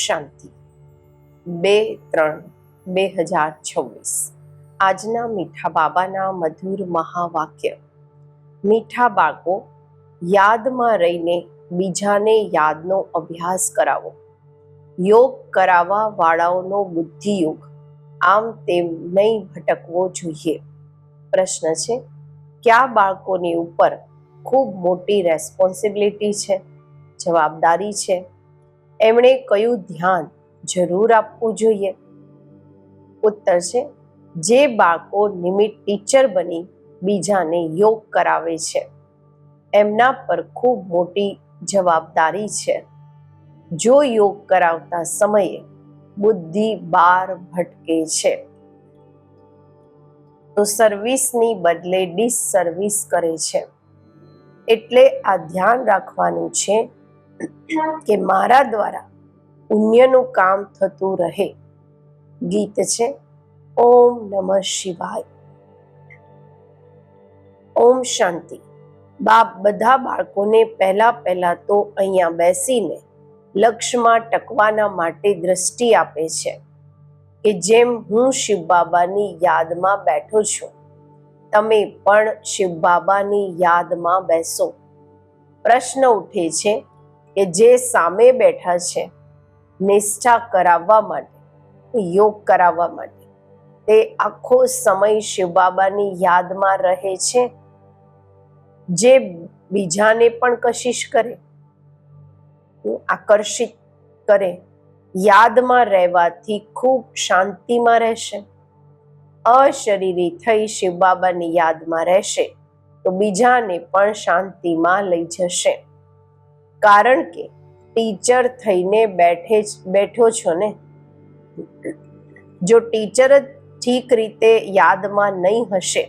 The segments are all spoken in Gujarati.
શાંતિ 2-3-2026 આજના મીઠા બાબાના મધુર મહાવાક્ય. મીઠા બાળકો, યાદમાં રહીને બીજાને યાદનો અભ્યાસ કરાવો. યોગ કરાવવા વાળાઓનો બુદ્ધિયોગ આમ તેમ નહીં ભટકવો જોઈએ. પ્રશ્ન છે, કયા બાળકોની ઉપર ખૂબ મોટી રેસ્પોન્સિબિલિટી છે, જવાબદારી છે? એમણે કયું ધ્યાન જરૂર આપવું જોઈએ? ઉત્તર છે, જે બાળકો નિમિત્ત ટીચર બની બીજાને યોગ કરાવે છે એમના પર ખૂબ મોટી જવાબદારી છે. જો યોગ કરાવતા સમયે બુદ્ધિ બહાર ભટકે છે તો સર્વિસની બદલે ડિસસર્વિસ કરે છે. એટલે આ ધ્યાન રાખવાનું છે કે મારા દ્વારા પુણ્યનું કામ થતું રહે. ગીત છે ઓમ નમઃ શિવાય. ઓમ શાંતિ. બાપ બધા બાળકોને પહેલા તો અહીંયા બેસીને લક્ષ્યમાં ટકવાના માટે દ્રષ્ટિ આપે છે કે જેમ હું શિવ બાબાની યાદમાં બેઠો છું, તમે પણ શિવ બાબાની યાદમાં બેસો. પ્રશ્ન ઉઠે છે કે જે સામે બેઠા છે નિષ્ઠા કરાવવા માટે, યોગ કરાવવા માટે, તે આખો સમય શિવ બાબાની યાદમાં રહે છે? જે બીજાને પણ કશિશ કરે, આકર્ષિત કરે, યાદમાં રહેવાથી ખૂબ શાંતિમાં રહેશે. અશરીરી થઈ શિવ બાબાની યાદમાં રહેશે તો બીજાને પણ શાંતિમાં લઈ જશે. કારણ કે ટીચર થઈને બેઠો છો ને. જો ટીચર જ ઠીક રીતે યાદમાં નહીં હશે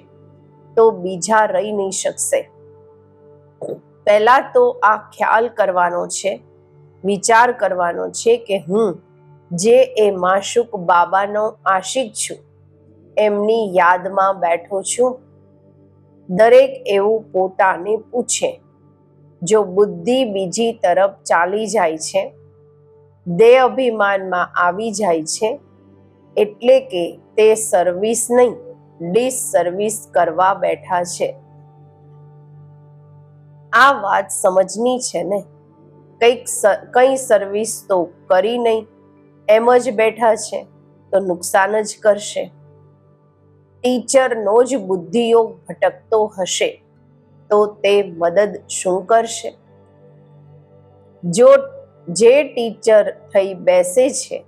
તો બીજા રહી નહીં શકશે. પહેલા તો આ ખ્યાલ કરવાનો છે, વિચાર કરવાનો છે કે હું જે એ માશુક બાબાનો આશિક છું એમની યાદમાં બેઠો છું. દરેક એવું પોતાને પૂછે. જો બુદ્ધિ બીજી તરફ ચાલી જાય છે, દેહ અભિમાનમાં આવી જાય છે, એટલે કે તે સર્વિસ નહીં ડિસસર્વિસ કરવા બેઠા છે. આ વાત સમજની છે ને. કઈ સર્વિસ તો કરી નહીં, એમ જ બેઠા છે તો નુકસાન જ કરશે. ટીચરનો જ બુદ્ધિયોગ ભટકતો હશે તો તે મદદ શું કરશે? જે ટીચર થઈ બેસે છે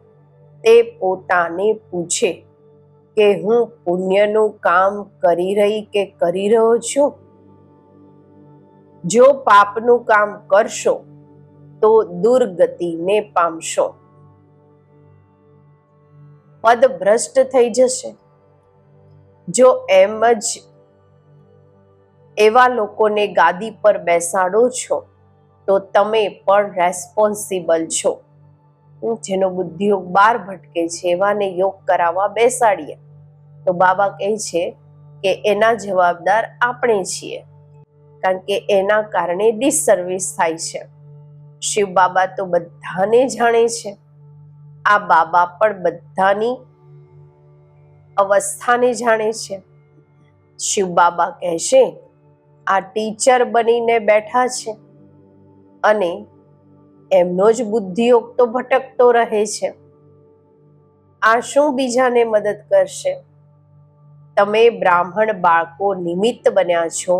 તે પોતાને પૂછે કે હું પુણ્યનું કામ કરી રહી કે કરી રહ્યો છું? જો પાપનું કામ કરશો તો દુર્ગતિને પામશો, પદભ્રષ્ટ થઈ જશે. જો એમ જ એવા લોકોને ગાદી પર બેસાડો છો તો તમે પણ રેસ્પોન્સિબલ છો. જેનો બુદ્ધિયોગ બહાર ભટકે છે એવાને યોગ કરાવવા બેસાડીએ તો બાબા કહે છે કે એના જવાબદાર આપણે છીએ, કારણ કે એના કારણે ડિસસર્વિસ થાય છે. શિવ બાબા તો બધાને જાણે છે. આ બાબા પણ બધાની અવસ્થાને જાણે છે. શિવ બાબા કહેશે આ ટીચર બનીને બેઠા છે અને એમનો જ બુદ્ધિયોગ તો ભટકતો રહે છે. આ શું બીજાને મદદ કરશે? તમે બ્રાહ્મણ બાળકો નિમિત્ત બન્યા છો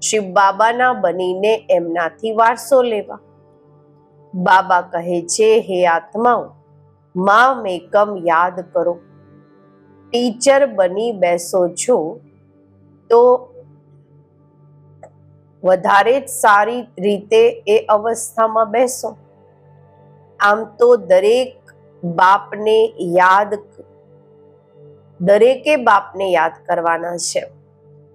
શિવ બાબાના બનીને એમનાથી વારસો લેવા. બાબા કહે છે, હે આત્માઓ, મામ એકમ યાદ કરો. ટીચર બની બેસો છો તો વધારે જ સારી રીતે એ અવસ્થામાં બેસો. આમ તો દરેકે બાપને યાદ કરવાના છે.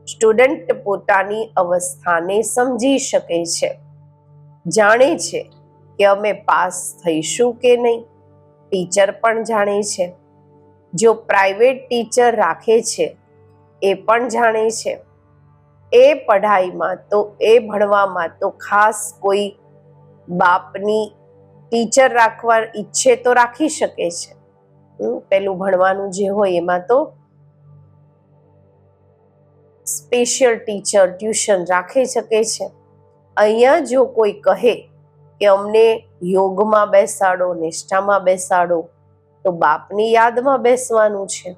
સ્ટુડન્ટ પોતાની અવસ્થાને સમજી શકે છે, જાણે છે કે અમે પાસ થઈશું કે નહીં. ટીચર પણ જાણે છે. જો પ્રાઇવેટ ટીચર રાખે છે એ પણ જાણે છે. એ ભણવામાં તો ખાસ કોઈ બાપની ટીચર રાખવા ઈચ્છે તો રાખી શકે છે, પેલું ભણવાનું જે હોય એમાં તો સ્પેશિયલ ટીચર ટ્યુશન રાખી શકે છે. અહીંયા જો કોઈ કહે કે અમને યોગમાં બેસાડો, નિષ્ઠામાં બેસાડો, તો બાપની યાદમાં બેસવાનું છે.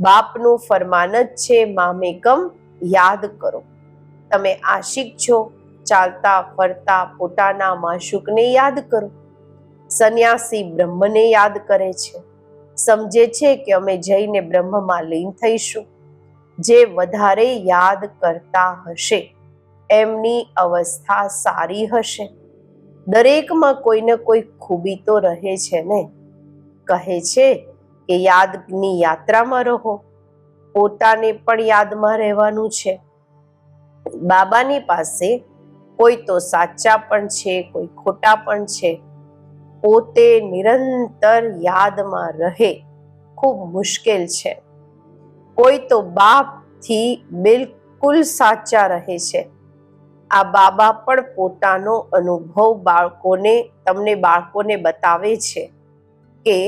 બાપનું ફરમાન જ છે, મામેકમ યાદ કરો. તમે આશિક છો, ચાલતા ફરતા પોતાના માશુકને યાદ કરો. સંન્યાસી બ્રહ્મને યાદ કરે છે, સમજે છે કે અમે જઈને બ્રહ્મમાં લીન થઈશું. જે વધારે યાદ કરતા હશે એમની અવસ્થા સારી હશે. દરેકમાં કોઈને કોઈ ખૂબી તો રહે છે ને. કહે છે કે યાદની યાત્રામાં રહો. પોતાને પણ યાદમાં રહેવાનું છે. બાબાની પાસે કોઈ તો સાચા પણ છે, કોઈ ખોટા પણ છે. પોતે નિરંતર યાદમાં રહે ખૂબ મુશ્કેલ છે. કોઈ તો બાપથી બિલકુલ સાચા રહે છે. આ બાબા પણ પોતાનો અનુભવ તમને બાળકોને બતાવે છે કે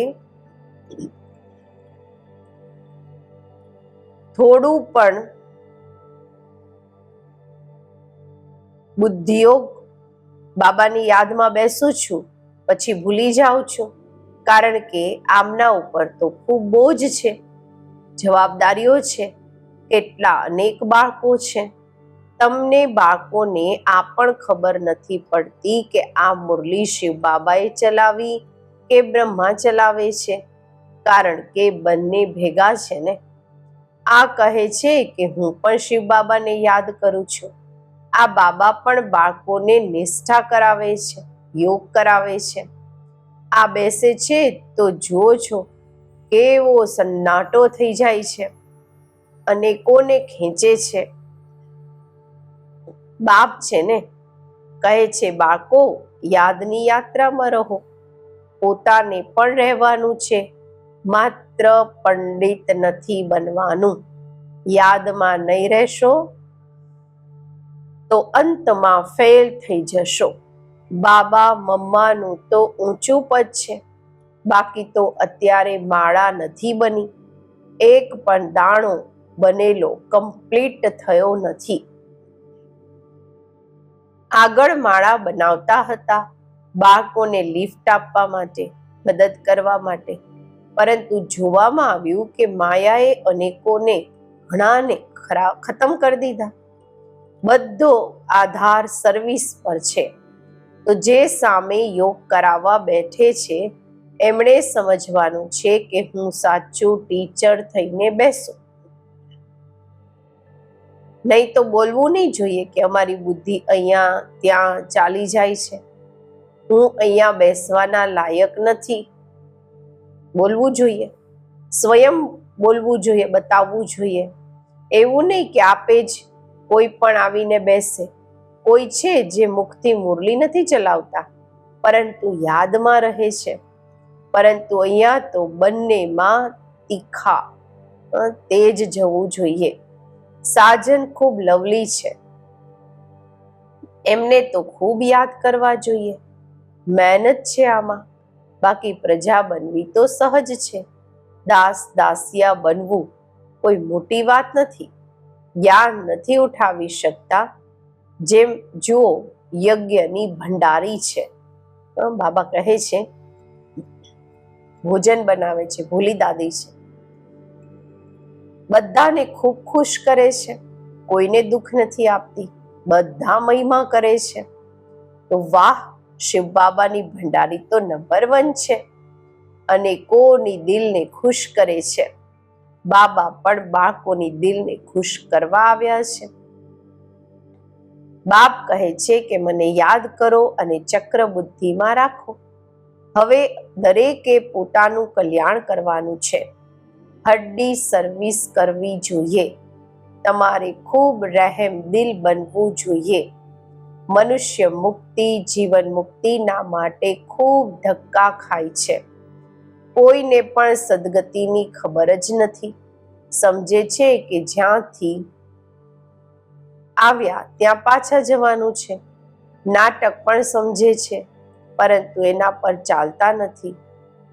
થોડું પણ બુદ્ધિયોગ બાબાની યાદમાં બેસું છું પછી ભૂલી જાઉં છું, કારણ કે આમના ઉપર તો ખૂબ બોજ છે, જવાબદારીઓ છે, કેટલા અનેક બાળકો છે. તમને બાળકોને આ પણ ખબર નથી પડતી કે આ મુરલી શિવ બાબાએ ચલાવી કે બ્રહ્મા ચલાવે છે, કારણ કે બંને ભેગા છે ને. આ કહે છે કે હું પણ શિવ બાબાને યાદ કરું છું. આ બાબા પણ બાળકોને નિષ્ઠા કરાવે છે, યોગ કરાવે છે. આ બેસે છે તો જુઓ છો કેવો સન્નાટો થઈ જાય છે, અનેકોને ખેંચે છે. બાપ છે ને, કહે છે બાળકો યાદની યાત્રામાં રહો. પોતાને પણ રહેવાનું છે, માત્ર પંડિત નથી બનવાનું. યાદમાં નહીં રહેશો તો અંતમાં ફેલ થઈ જશો. બાબા મમ્માનું તો ઊંચું પદ છે, બાકી તો અત્યારે માળા નથી બની. એક પણ દાણો બનેલો કમ્પ્લીટ થયો નથી. આગળ માળા બનાવતા હતા બાળકોને લિફ્ટ આપવા માટે, મદદ કરવા માટે, પરંતુ જોવામાં આવ્યું કે માયાએ અનેકોને ઘણાને ખતમ કરી દીધા. બધો આધાર સર્વિસ પર છે. તો જે સામે યોગ કરાવવા બેઠે છે એમણે સમજવાનું છે કે હું સાચું ટીચર થઈને બેસું. નહીં તો બોલવું નહીં જોઈએ કે અમારી બુદ્ધિ અહીંયા ત્યાં ચાલી જાય છે, હું અહીંયા બેસવાના લાયક નથી. બોલવું જોઈએ, સ્વયં બોલવું જોઈએ, બતાવવું જોઈએ. એવું નહીં કે આપે જ કોઈ પણ આવીને બેસે. કોઈ છે જે મુખથી મુરલી નથી ચલાવતા, પરંતુ યાદમાં રહે છે. પરંતુ અહીંયા તો બંનેમાં તીખા તેજ જવું જોઈએ. સાજન ખૂબ લવલી છે, એમને તો ખૂબ યાદ કરવા જોઈએ. મહેનત છે આમાં, બાકી પ્રજા બનવી તો સહજ છે. દાસ દાસિયા બનવું કોઈ મોટી વાત નથી. જ્ઞાન નથી ઉઠાવી શકતા. જેમ જુઓ યજ્ઞની ભંડારી છે, બાબા કહે છે ભોજન બનાવે છે, ભોલી દાદી છે, બધાને ખૂબ ખુશ કરે છે, કોઈને દુઃખ નથી આપતી, બધા મહિમા કરે છે. તો વાહ, શિવ બાબાની ભંડારી તો નંબર 1 છે અને કોની દિલને ખુશ કરે છે. બાબા પણ બાળકોની દિલને ખુશ કરવા આવ્યા છે. બાપ કહે છે કે મને યાદ કરો અને ચક્ર બુદ્ધિમાં રાખો. હવે દરેકે પોતાનું કલ્યાણ કરવાનું છે. હડ્ડી સર્વિસ કરવી જોઈએ. તમારે ખૂબ રહેમ દિલ બનવું જોઈએ. મનુષ્ય મુક્તિ, જીવન મુક્તિના માટે ખૂબ ધક્કા ખાય છે. કોઈને પણ સદગતિની ખબર જ નથી. સમજે છે કે જ્યાંથી આવ્યા ત્યાં પાછા જવાનું છે. નાટક પણ સમજે છે, પરંતુ એના પર ચાલતા નથી.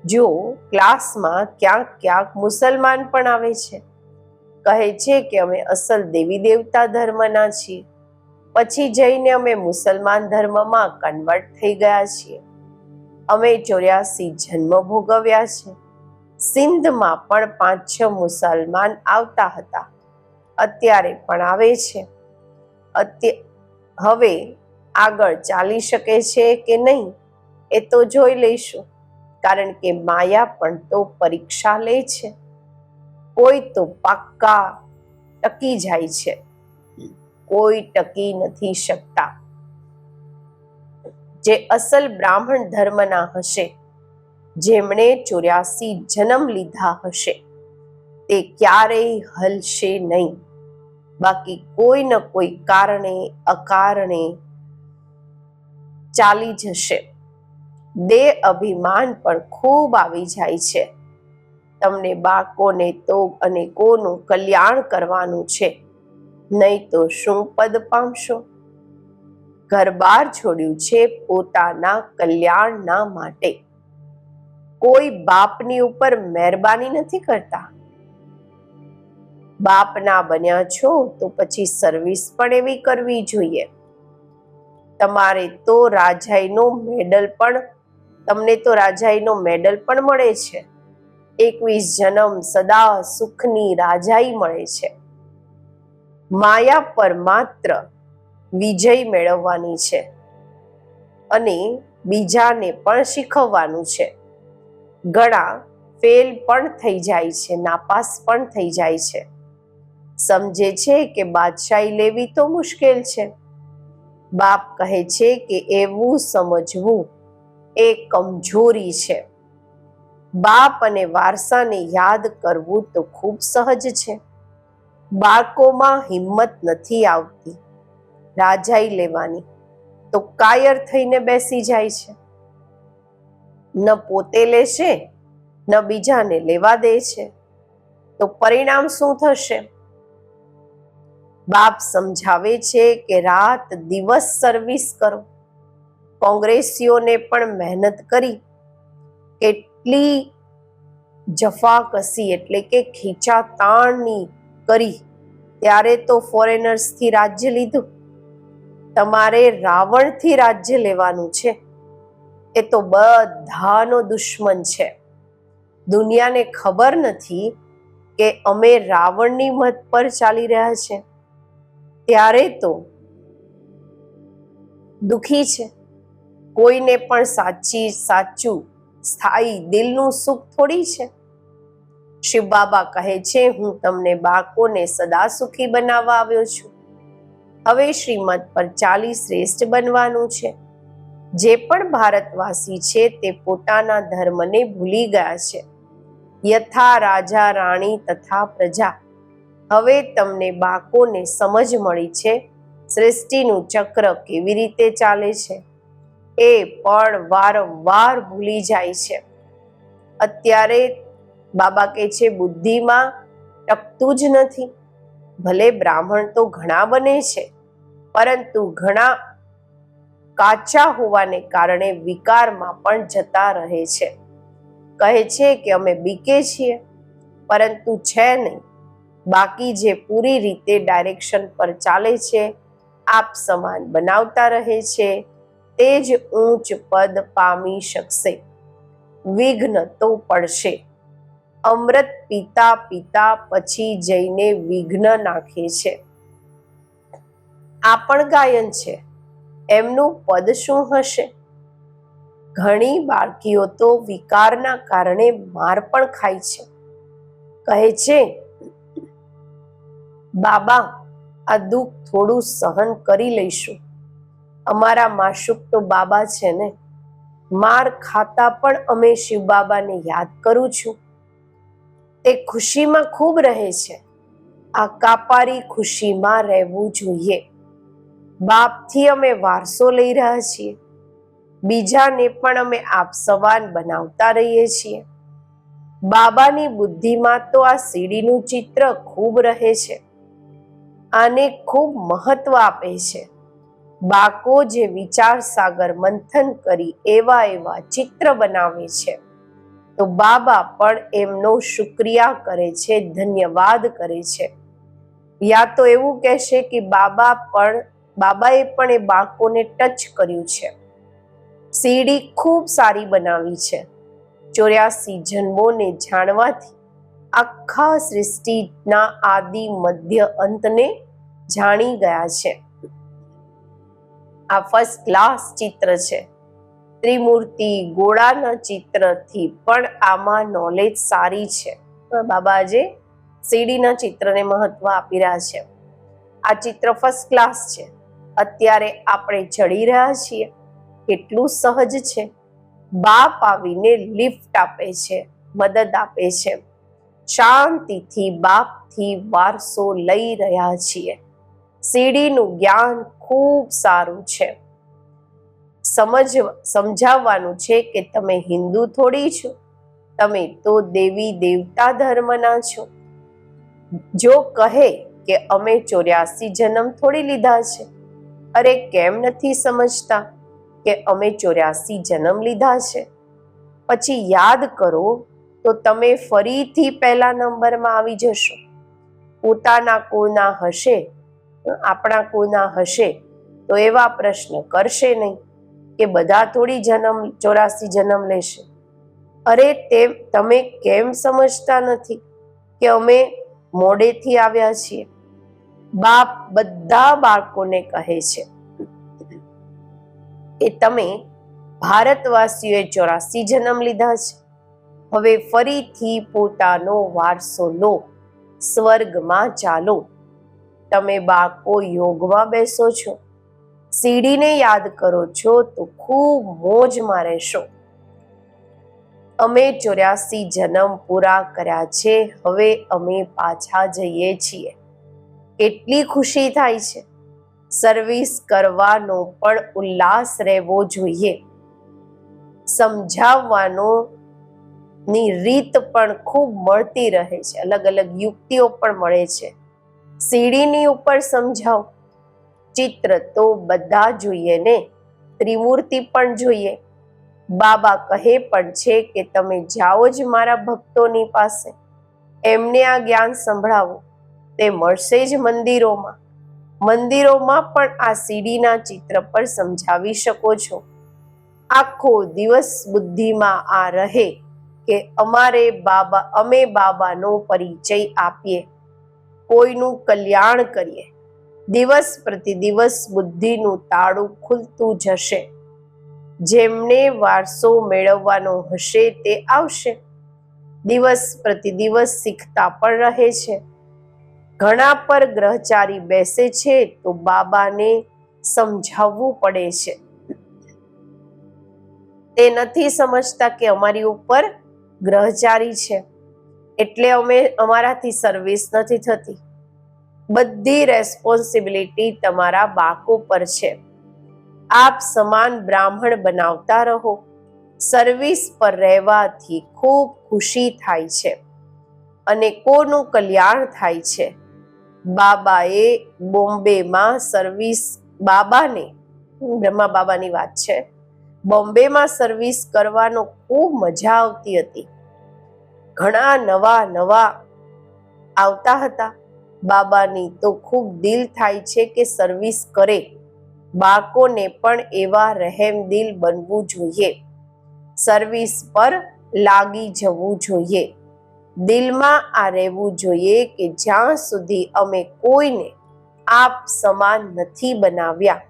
જો ક્લાસમાં ક્યાંક ક્યાંક મુસલમાન પણ આવે છે, કહે છે કે અમે અસલ દેવી દેવતા ધર્મના છીએ, પછી જઈને અમે મુસલમાન ધર્મમાં કન્વર્ટ થઈ ગયા છીએ. અમે 84 જન્મ ભોગવ્યા છે. સિંધમાં પણ 5-6 મુસલમાન આવતા હતા, અત્યારે પણ આવે છે. હવે આગળ ચાલી શકે છે કે નહીં એ તો જોઈ લઈશું, કારણ કે માયા પણ તો પરીક્ષા લે છે. કોઈ તો પાક્કા ટકી જાય છે, કોઈ ટકી નથી શકતા. જે અસલ બ્રાહ્મણ ધર્મના હશે, જેમણે 84 જન્મ લીધા હશે, તે ક્યારેય હલશે નહીં. બાકી કોઈ ન કોઈ કારણે અકારણે ચાલી જશે. દેહ અભિમાન પણ ખૂબ આવી જાય છે. તમને બાળકોને તો અનેકોનું કલ્યાણ કરવાનું છે, નહીં તો શું પદ પામશો? ઘર બહાર છોડ્યું છે પોતાના કલ્યાણના માટે. કોઈ બાપની ઉપર મહેરબાની નથી કરતા. બાપના બન્યા છો તો પછી સર્વિસ પણ એવી કરવી જોઈએ. તમારે તો રાજાઈનો મેડલ પણ તમને તો રાજાઈનો મેડલ પણ મળે છે. 21 જન્મ સદા સુખની રાજાઈ મળે છે. માયા પર માત્ર વિજય મેળવવાની છે અને બીજાને પણ શીખવવાનું છે. ઘણા ફેલ પણ થઈ જાય છે, નાપાસ પણ થઈ જાય છે. સમજે છે કે બાદશાહી લેવી તો મુશ્કેલ છે. બાપ કહે છે કે એવું સમજવું એ કમજોરી છે. બાપ અને વારસાને યાદ કરવું તો ખૂબ સહજ છે. બાળકોમાં હિંમત નથી આવતી રાજાઈ લેવાની, તો કાયર થઈને બેસી જાય છે. ન પોતે લેશે ન બીજાને લેવા દે છે, તો પરિણામ શું થશે? બાપ સમજાવે છે કે રાત દિવસ સર્વિસ કરો. કોંગ્રેસીઓને પણ મહેનત કરી, કેટલી જફાકસી એટલે કે ખીચાતાણની કરી, ત્યારે તો ફોરેનર્સથી રાજ્ય લીધું. તમારે રાવણથી રાજ્ય લેવાનું છે. એ તો બધાનો દુશ્મન છે. દુનિયાને ખબર નથી કે અમે રાવણની મત પર ચાલી રહ્યા છે, ત્યારે તો દુખી છે. કોઈને પણ સાચું સ્થાયી દિલનું સુખ થોડી છે. શિવ બાબા કહે છે, હું તમને બાળકોને સદા સુખી બનાવવા આવ્યો છું. હવે શ્રીમત પર ચાલી શ્રેષ્ઠ બનવાનું છે. જે પણ ભારતવાસી છે તે પોતાના ધર્મને ભૂલી ગયા છે. યથા રાજા રાણી તથા પ્રજા. હવે તમને બાળકોને સમજ મળી છે સૃષ્ટિનું ચક્ર કેવી રીતે ચાલે છે. એ પણ વારંવાર ભૂલી જાય છે. અત્યારે બાબા કહે છે બુદ્ધિમાં ટકતું જ નથી. ભલે બ્રાહ્મણ તો ઘણા બને છે, પરંતુ ઘણા કાચા હોવાને કારણે વિકારમાં પણ જતા રહે છે. કહે છે કે અમે બીકે છીએ, પરંતુ છે નહીં. બાકી જે પૂરી રીતે ડાયરેક્શન પર ચાલે છે, આપ સમાન બનાવતા રહે છે, તે જ ઊંચ પદ પામી શકશે. વિઘ્ન તો પડશે. અમૃત પીતા પીતા પછી જઈને વિઘ્ન નાખે છે. આ પણ ગાયન છે, એમનું પદ શું હશે? ઘણી બાળકીઓ તો વિકારના કારણે માર પણ ખાય છે. કહે છે બાબા, આ દુઃખ થોડું સહન કરી લઈશું. અમારા માશુક તો બાબા છે ને. માર ખાતા પણ અમે શિવ બાબાને યાદ કરું છું. તે ખુશીમાં ખૂબ રહે છે. આ કાપારી ખુશીમાં રહેવું જોઈએ. બાપથી અમે વારસો લઈ રહ્યા છીએ. બીજાને પણ અમે આપ સવાન બનાવતા રહીએ છીએ. બાબાની બુદ્ધિમાં તો આ સીડીનું ચિત્ર ખૂબ રહે છે. આને ખૂબ મહત્વ આપે છે. બાકો જે વિચાર સાગર મંથન કરી એવા એવા ચિત્ર બનાવે છે, તો બાબા પણ એમનો શુક્રિયા કરે છે, ધન્યવાદ કરે છે. યા તો એવું કહેશે કે બાબાએ પણ એ બાળકોને ટચ કર્યું છે. સીડી ખૂબ સારી બનાવી છે. 84 જન્મોને જાણવાથી આખા સૃષ્ટિના આદિ મધ્ય અંતને જાણી ગયા છે. આ ફર્સ્ટ ક્લાસ ચિત્ર છે. ત્રિમૂર્તિ ગોળાના ચિત્રથી પણ આમાં નોલેજ સારી છે. બાબાજી સીડીના ચિત્રને મહત્વ આપી રહ્યા છે. આ ચિત્ર ફર્સ્ટ ક્લાસ છે. અત્યારે આપણે ચડી રહ્યા છીએ, કેટલું સહજ છે. બાપ આવીને લિફ્ટ આપે છે, મદદ આપે છે. શાંતિથી બાપથી વારસો લઈ રહ્યા છીએ. સીડીનું જ્ઞાન ખૂબ સારું છે. સમજાવવાનું છે કે તમે હિન્દુ થોડી છો, તમે તો દેવી દેવતા ધર્મના છો. જો કહે કે અમે 84 જન્મ થોડી લીધા છે, અરે કેમ નથી સમજતા કે અમે 84 જન્મ લીધા છે? પછી યાદ કરો તો તમે ફરીથી પહેલા નંબરમાં આવી જશો. પોતાના કુળના હશે, આપણા કુળના હશે તો એવા પ્રશ્ન કરશે નહીં કે બધા થોડી 84 જન્મ લેશે. અરે તમે કેમ સમજતા નથી કે અમે મોડેથી આવ્યા છીએ? બાપ બધા બાળકોને કહે છે કે તમે ભારતવાસીઓએ 84 જન્મ લીધા છે. હવે ફરીથી પોતાનો વારસો લો, સ્વર્ગમાં ચાલો. તમે બાળકો યોગમાં બેસો છો, સીડીને યાદ કરો છો તો ખૂબ મોજમાં રહેશો. અમે 84 જન્મ પૂરા કર્યા છે, હવે અમે પાછા જઈએ છીએ. કેટલી ખુશી થાય છે. સર્વિસ કરવાનો પણ ઉલ્લાસ રહેવો જોઈએ. સમજાવવાનો ની રીત પણ ખૂબ મળતી રહે છે, અલગ અલગ યુક્તિઓ પણ મળે છે. સીડીની ઉપર સમજાવો. ચિત્ર તો બધા જોઈએ ને, ત્રિમૂર્તિ પણ જોઈએ. બાબા કહે પણ છે કે તમે જાઓ જ મારા ભક્તોની પાસે, એમને આ જ્ઞાન સંભળાવો, તે મળશે જ મંદિરોમાં. મંદિરોમાં પણ આ સીડીના ચિત્ર પર સમજાવી શકો છો. આખો દિવસ બુદ્ધિમાં આ રહે કે અમે બાબાનો પરિચય આપીએ, કોઈનું કલ્યાણ કરીએ. દિવસ પ્રતિદિવસ બુદ્ધિનું તાળું ખુલતું જશે. જેમને વારસો મેળવવાનો હશે તે આવશે. દિવસ પ્રતિદિવસ શીખતા પણ રહે છે. ઘણા પર ગ્રહચારી બેસે છે તો બાબાને સમજાવવું પડે છે. તે નથી સમજતા કે અમારી ઉપર ગ્રહચારી છે એટલે અમારાથી સર્વિસ નથી થતી. બધી રેસ્પોન્સિબિલિટી તમારા બાકો પર છે. આપ સમાન બ્રાહ્મણ બનાવતા રહો. સર્વિસ પર રહેવાથી ખૂબ ખુશી થાય છે અને કોનું કલ્યાણ થાય છે. બાબાએ બોમ્બેમાં બ્રહ્મા બાબાની વાત છે, બોમ્બેમાં સર્વિસ કરવાનો ખૂબ મજા આવતી હતી. ઘણા નવા આવતા હતા. બાબાની તો ખૂબ દિલ થાય છે કે સર્વિસ કરે. બાળકોને પણ એવા રહેમદિલ બનવું જોઈએ. સર્વિસ પર લાગી જવું જોઈએ. દિલમાં આ રહેવું જોઈએ કે જ્યાં સુધી અમે કોઈને આપ સમાન નથી બનાવ્યા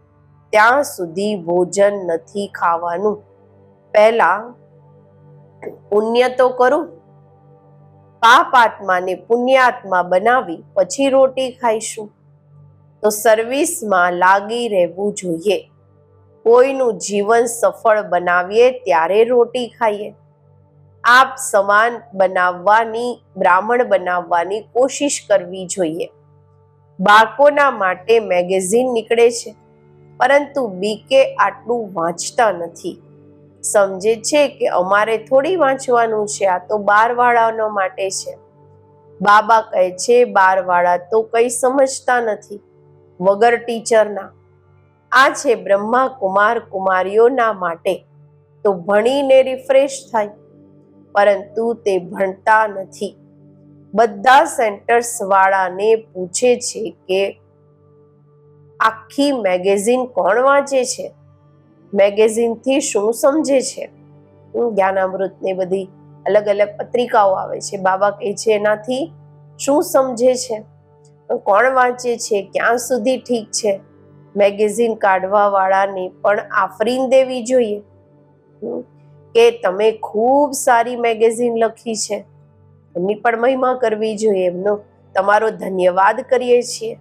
ત્યાં સુધી ભોજન નથી ખાવાનું. પહેલા પુણ્ય તો કરું, પાપ આત્માને પુણ્યાત્મા બનાવી પછી રોટી ખાઈશું. તો સર્વિસમાં લાગી રહેવું જોઈએ. કોઈનું જીવન સફળ બનાવીએ ત્યારે રોટી ખાઈએ. આપ સમાન બ્રાહ્મણ બનાવવાની કોશિશ કરવી જોઈએ. બાળકોના માટે મેગેઝિન નીકળે છે, પરંતુ બીકે આટલું વાંચતા નથી. સમજે છે કે અમારે થોડી વાંચવાનું છે, આ તો 12 વાળાનો માટે છે. બાબા કહે છે 12 વાળા તો કંઈ સમજતા નથી, વગર ટીચરના. આ છે બ્રહ્મા કુમાર કુમારીઓના માટે તો ભણીને રિફ્રેશ થાય, પરંતુ તે ભણતા નથી. બધા સેન્ટર્સ વાળાને પૂછે છે કે આખી મેગેઝિન કોણ વાંચે છે, મેગેઝિન થી શું સમજે છે. જ્ઞાનામૃત ને બધી અલગ અલગ પત્રિકાઓ આવે છે, બાબા કહે છે એનાથી શું સમજે છે, કોણ વાંચે છે, ક્યાં સુધી ઠીક છે. મેગેઝિન કાઢવા વાળાને પણ આફરીન દેવી જોઈએ કે તમે ખૂબ સારી મેગેઝિન લખી છે, એમની પણ મહિમા કરવી જોઈએ, એમનો તમારો ધન્યવાદ કરીએ છીએ.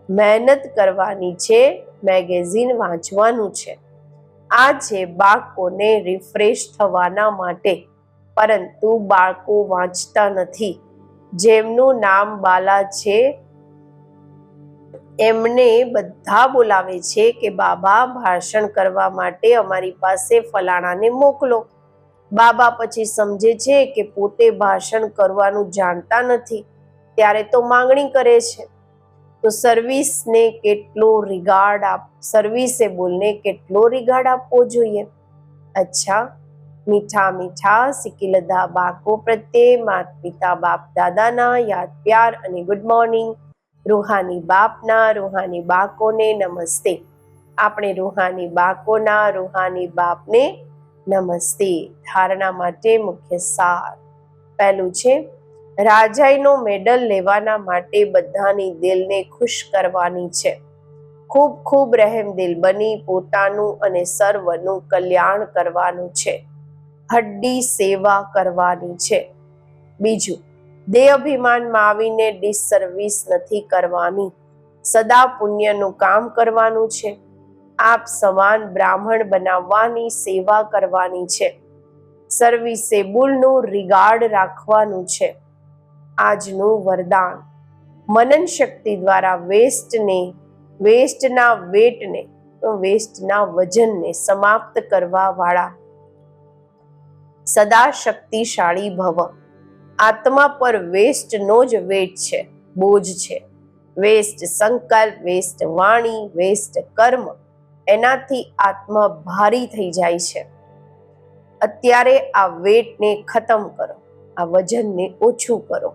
મહેનત કરવાની છે, મેગેઝિન વાંચવાનું છે. આ છે બાળકોને રિફ્રેશ થવાના માટે, પરંતુ બાળકો વાંચતા નથી. જેમનું નામ બાલા છે એમને બધા બોલાવે છે કે બાબા ભાષણ કરવા માટે અમારી પાસે ફલાણાને મોકલો. બાબા પછી સમજે છે કે પોતે ભાષણ કરવાનું જાણતા નથી, ત્યારે તો માંગણી કરે છે. તો સર્વિસને કેટલો રિગાર્ડ સર્વિસેબલને કેટલો રિગાર્ડ આપવો જોઈએ. અચ્છા, મીઠા મીઠા સિકિલધા બાળકો પ્રત્યે માતા પિતા બાપ દાદાના યાદ પ્યાર અને ગુડ મોર્નિંગ. રૂહાની બાપના રૂહાની બાળકોને નમસ્તે. આપણે રૂહાની બાળકોના રૂહાની બાપને નમસ્તે. ધારણા માટે મુખ્ય સાર. પહેલું છે, રાજાઈનો મેડલ લેવાના માટે બધાની દિલને ખુશ કરવાની છે. ખૂબ ખૂબ રહેમદિલ બની પોતાનું અને સર્વનું કલ્યાણ કરવાનું છે. હડ્ડી સેવા કરવાની છે. બીજું, દેહ અભિમાનમાં આવીને ડિસસર્વિસ નથી કરવાની, સદા પુણ્યનું કામ કરવાનું છે. આપ સમાન બ્રાહ્મણ બનાવવાની સેવા કરવાની છે. સર્વિસેબલનું રિગાર્ડ રાખવાનું છે. આજનું વરદાન, મનન શક્તિ દ્વારા વેસ્ટના વજનને સમાપ્ત કરવા વાળા સદા શક્તિશાળી ભવ. આત્મા પર વેસ્ટનો જ વેટ છે, બોજ છે. વેસ્ટ સંકલ્પ, વેસ્ટ વાણી, વેસ્ટ કર્મ, એનાથી આત્મા ભારી થઈ જાય છે. અત્યારે આ વેટને ખતમ કરો, આ વજનને ઓછું કરો.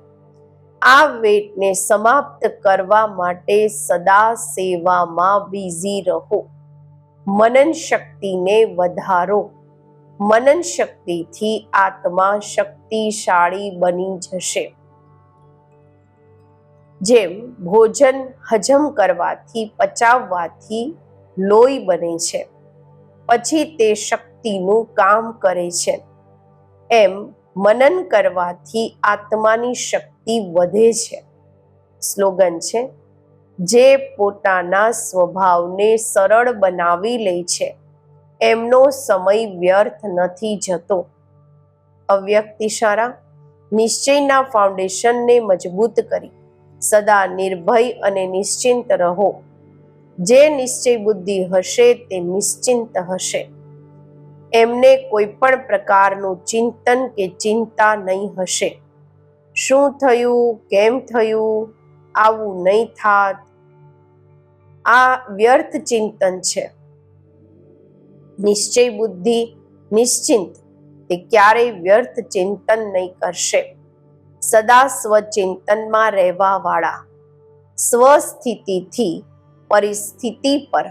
આ વેટને સમાપ્ત કરવા માટે સદા સેવામાં બિઝી રહો. મનન શક્તિને વધારો. મનન શક્તિથી આત્મા શક્તિશાળી બની જશે. જેમ ભોજન હજમ કરવાથી પચાવવાથી લોહી બને છે, પછી તે શક્તિનું કામ કરે છે, એમ મનન કરવાથી આત્માની શક્તિ વધે છે. સ્લોગન છે, જે પોતાના સ્વભાવને સરળ બનાવી લે છે એમનો સમય વ્યર્થ નથી જતો. અવ્યક્ત ઇશારા. નિશ્ચયના ફાઉન્ડેશનને મજબૂત કરી સદા નિર્ભય અને નિશ્ચિંત રહો. જે નિશ્ચય બુદ્ધિ હશે તે નિશ્ચિંત હશે. એમને કોઈ પણ પ્રકારનું ચિંતન કે ચિંતા નહીં હશે. શું થયું, કેમ થયું, આવું નહીં થાત, આ વ્યર્થ ચિંતન છે. નિશ્ચય બુદ્ધિ નિશ્ચિંત, તે ક્યારેય વ્યર્થ ચિંતન નહીં કરશે. સદા સ્વચિંતનમાં રહેવા વાળા સ્વસ્થિતિથી પરિસ્થિતિ પર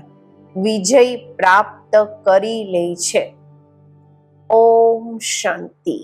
વિજય પ્રાપ્ત કરી લે છે. ઓમ શાંતિ.